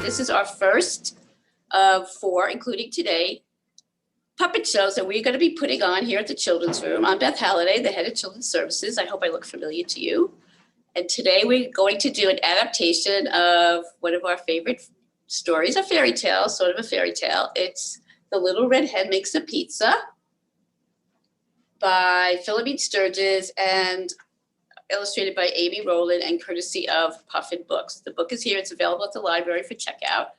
This is our first of 4, including today, puppet shows that we're going to be putting on here at the Children's Room. I'm Beth Halliday, the head of Children's Services. I hope I look familiar to you. And today we're going to do an adaptation of one of our favorite stories, a fairy tale, sort of a fairy tale. It's The Little Red Hen Makes a Pizza by Philomene Sturgis and illustrated by Amy Rowland and courtesy of Puffin Books. The book is here. It's available at the library for checkout.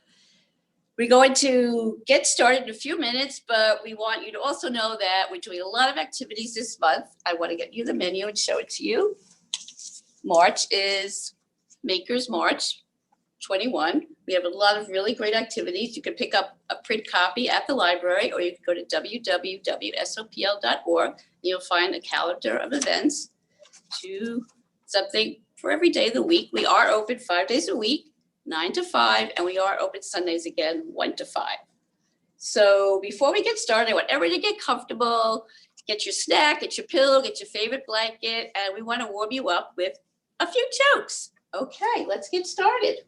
We're going to get started in a few minutes, but we want you to also know that we're doing a lot of activities this month. I want to get you the menu and show it to you. March is Makers March 21. We have a lot of really great activities. You can pick up a print copy at the library, or you can go to www.sopl.org. You'll find a calendar of events to something for every day of the week. We are open 5 days a week, 9 to 5, and we are open Sundays again, 1 to 5. So before we get started, I want everybody to get comfortable, get your snack, get your pillow, get your favorite blanket, and we want to warm you up with a few jokes. Okay, let's get started.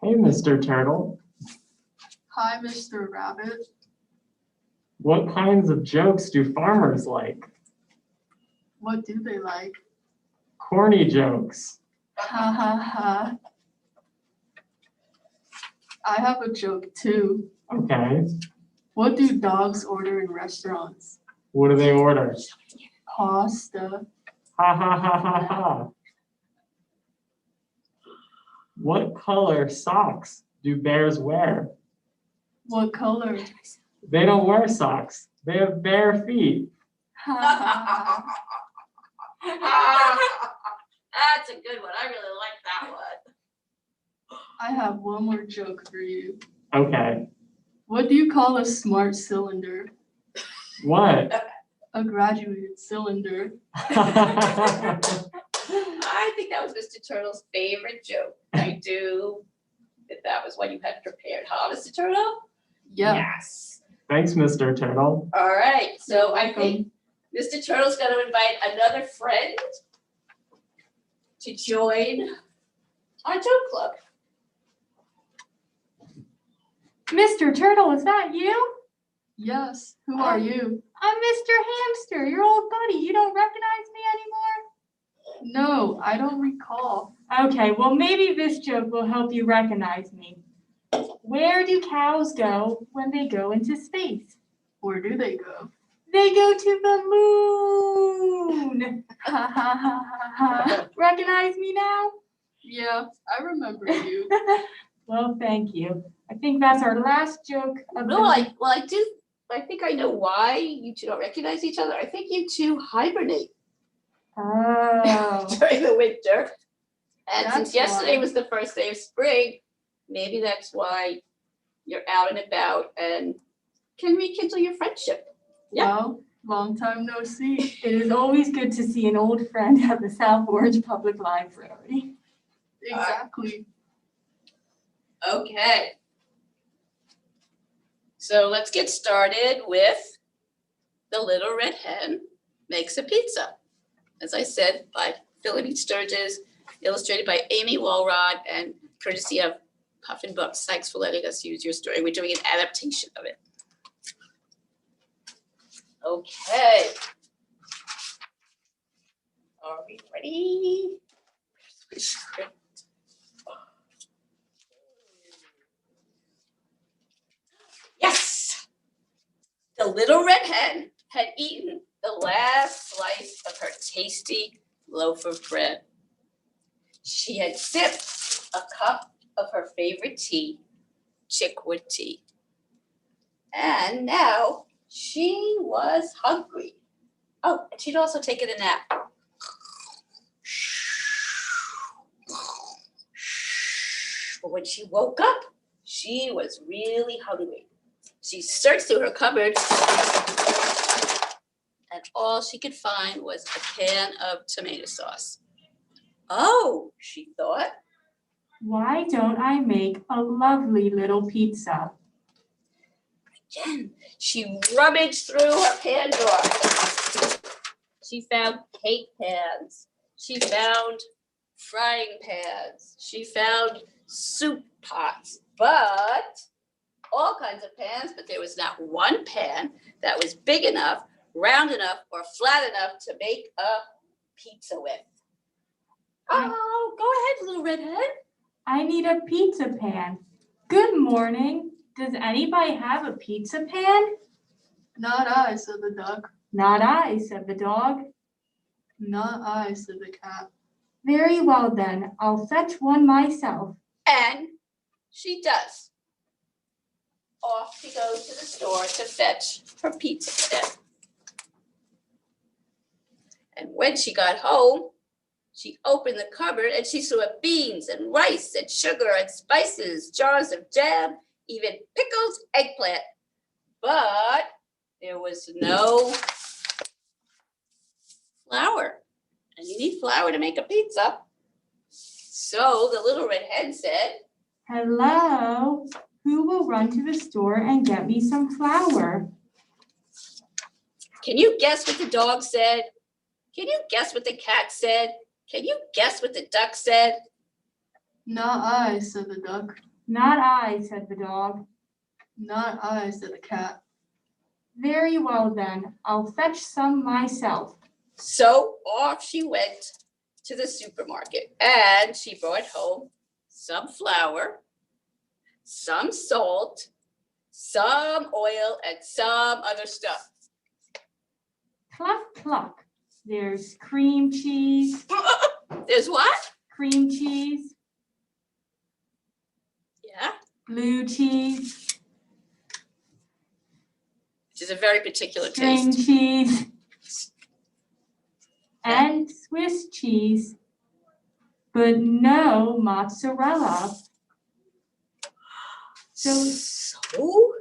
Hey, Mr. Turtle. Hi, Mr. Rabbit. What kinds of jokes do farmers like? What do they like? Corny jokes. Ha ha ha. I have a joke too. Okay. What do dogs order in restaurants? What do they order? Pasta. Ha ha ha ha ha. What color socks do bears wear? What color? They don't wear socks. They have bare feet. Ha ha ha. That's a good one. I really like that one. I have one more joke for you. Okay. What do you call a smart cylinder? What? A graduated cylinder. I think that was Mr. Turtle's favorite joke. I do. That was what you had prepared, huh, Mr. Turtle? Yeah. Yes. Thanks, Mr. Turtle. All right. So You're I think Mr. Turtle's going to invite another friend to join our joke club. Mr. Turtle, is that you? Yes. Who are you? I'm Mr. Hamster, your old buddy. You don't recognize me anymore? No, I don't recall. Okay, well, maybe this joke will help you recognize me. Where do cows go when they go into space? Where do they go? They go to the moon. Ha ha ha ha ha. Recognize me now? Yeah, I remember you. Well, thank you. I think that's our last joke of No, the I think I know why you two don't recognize each other. I think you two hibernate Oh. during the winter. And That's since yesterday why. was the first day of spring, maybe that's why you're out and about and can rekindle your friendship. Yeah. Well, long time no see. It is always good to see an old friend at the South Orange Public Library. Exactly. Okay. So let's get started with The Little Red Hen Makes a Pizza. As I said, by Philomene Sturgis, illustrated by Amy Walrod, and courtesy of Puffin Books. Thanks for letting us use your story. We're doing an adaptation of it. Okay. Are we ready? Where's my script? Yes! The little red hen had eaten the last slice of her tasty loaf of bread. She had sipped a cup of her favorite tea, chickweed tea. And now she was hungry. Oh, and she'd also taken a nap. But when she woke up, she was really hungry. She searched through her cupboard, and all she could find was a can of tomato sauce. Oh, she thought. Why don't I make a lovely little pizza? Again, she rummaged through her pan drawer. She found cake pans. She found frying pans. She found soup pots, but all kinds of pans, but there was not one pan that was big enough, round enough, or flat enough to make a pizza with. Oh, go ahead, little redhead. I need a pizza pan. Good morning. Does anybody have a pizza pan? Not I, said the duck. Not I, said the dog. Not I, said the cat. Very well then, I'll fetch one myself. And she does. Off she goes to the store to fetch her pizza pan. And when she got home, she opened the cupboard and she saw beans and rice and sugar and spices, jars of jam, even pickled eggplant. But there was no flour. And you need flour to make a pizza. So the little red hen said, Hello, who will run to the store and get me some flour? can you guess what the dog said? Can you guess what the cat said? Can you guess what the duck said? Not I, said the duck. Not I, said the dog. Not I, said the cat. Very well then, I'll fetch some myself. So off she went to the supermarket and she brought home some flour, some salt, some oil, and some other stuff. Cluck, cluck. There's cream cheese, There's what? cream cheese, Yeah, blue cheese, which is a very particular string taste. cheese, and Swiss cheese, but no mozzarella. So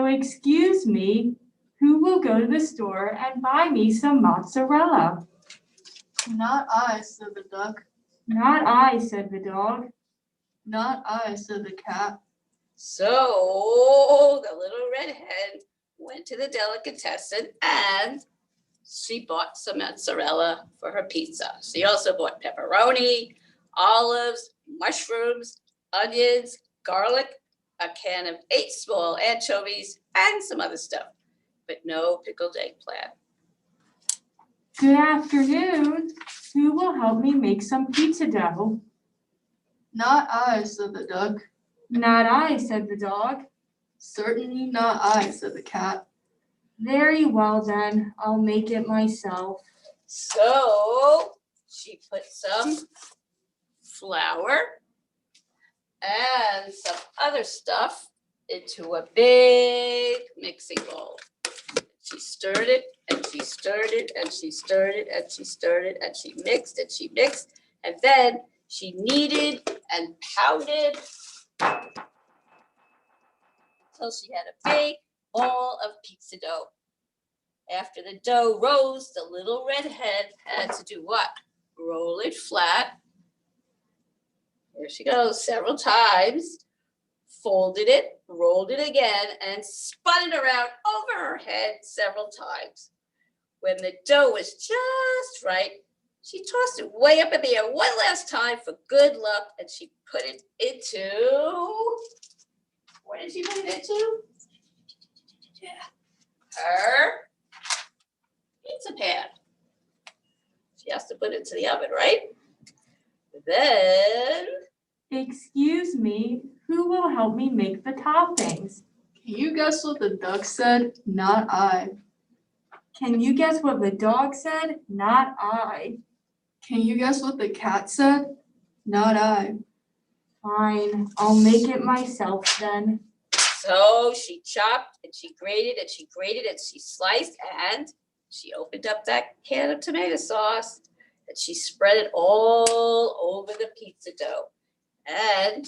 excuse me, who will go to the store and buy me some mozzarella? Not I, said the duck. Not I, said the dog. Not I, said the cat. So the little red hen went to the delicatessen and she bought some mozzarella for her pizza. She also bought pepperoni, olives, mushrooms, onions, garlic, a can of 8 small anchovies, and some other stuff, but no pickled eggplant. Good afternoon. Who will help me make some pizza dough? Not I, said the duck. Not I, said the dog. Certainly not I, said the cat. Very well then, I'll make it myself. So she put some flour and some other stuff into a big mixing bowl. She stirred it and she stirred it and she stirred it and she stirred it and she mixed and then she kneaded and pounded until she had a big ball of pizza dough. After the dough rose, the little red hen had to do what? Roll it flat. Here she goes, several times. Folded it, rolled it again, and spun it around over her head several times. When the dough was just right, she tossed it way up in the air one last time for good luck, and she put it into, what did she put it into? Her pizza pan. She has to put it into the oven, right? Then, Excuse me, who will help me make the toppings? Can you guess what the duck said? Not I. Can you guess what the dog said? Not I. Can you guess what the cat said? Not I. Fine, I'll make it myself then. so she chopped and she grated and she grated and she sliced and she opened up that can of tomato sauce and she spread it all over the pizza dough. And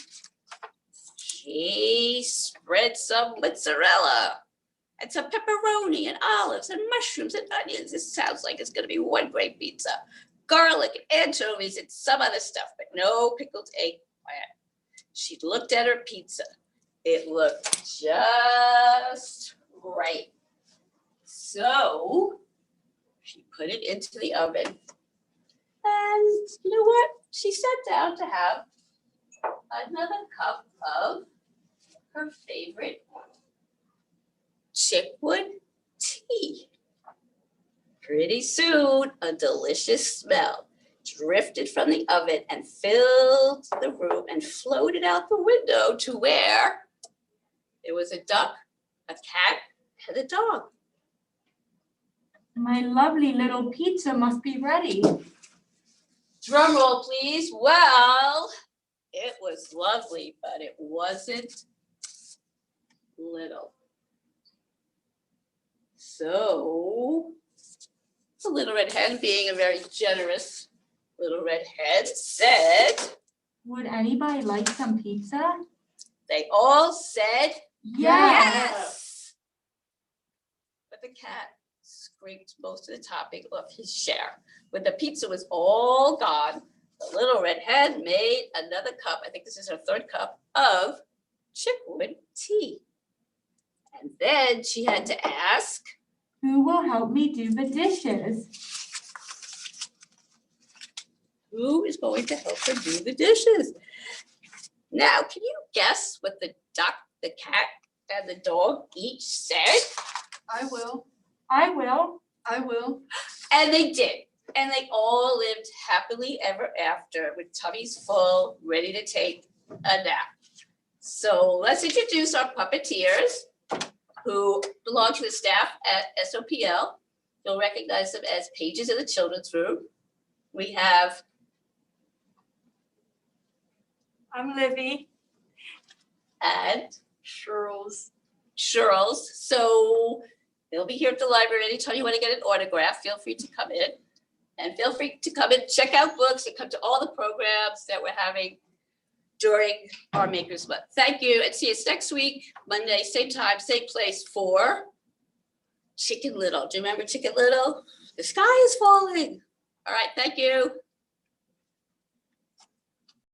she spread some mozzarella and some pepperoni and olives and mushrooms and onions. This sounds like it's gonna be one great pizza. Garlic and anchovies and some other stuff, but no pickled eggplant. She looked at her pizza. It looked just right. So she put it into the oven. And you know what? She sat down to have another cup of her favorite chickwood tea. Pretty soon, a delicious smell drifted from the oven and filled the room and floated out the window to where there was a duck, a cat, and a dog. My lovely little pizza must be ready. Drum roll, please. Well, it was lovely, but it wasn't little. So, the little red hen, being a very generous little red hen, said, Would anybody like some pizza? they all said yes. But the cat scraped most of the topping off his share. When the pizza was all gone, the little red hen made another cup, I think this is her third cup, of chickwood tea. And then she had to ask, Who will help me do the dishes? who is going to help her do the dishes? Now, can you guess what the duck, the cat, and the dog each said? I will. I will. I will. And they did. And they all lived happily ever after with tummies full, ready to take a nap. So let's introduce our puppeteers who belong to the staff at SOPL. You'll recognize them as pages in the children's room. We have I'm Livy. and Shirls. Shirls. So they'll be here at the library anytime you want to get an autograph. Feel free to come in. And feel free to come and check out books and come to all the programs that we're having during our Makers Month. Thank you, and see us next week, Monday, same time, same place for Chicken Little. Do you remember Chicken Little? The sky is falling. All right, thank you.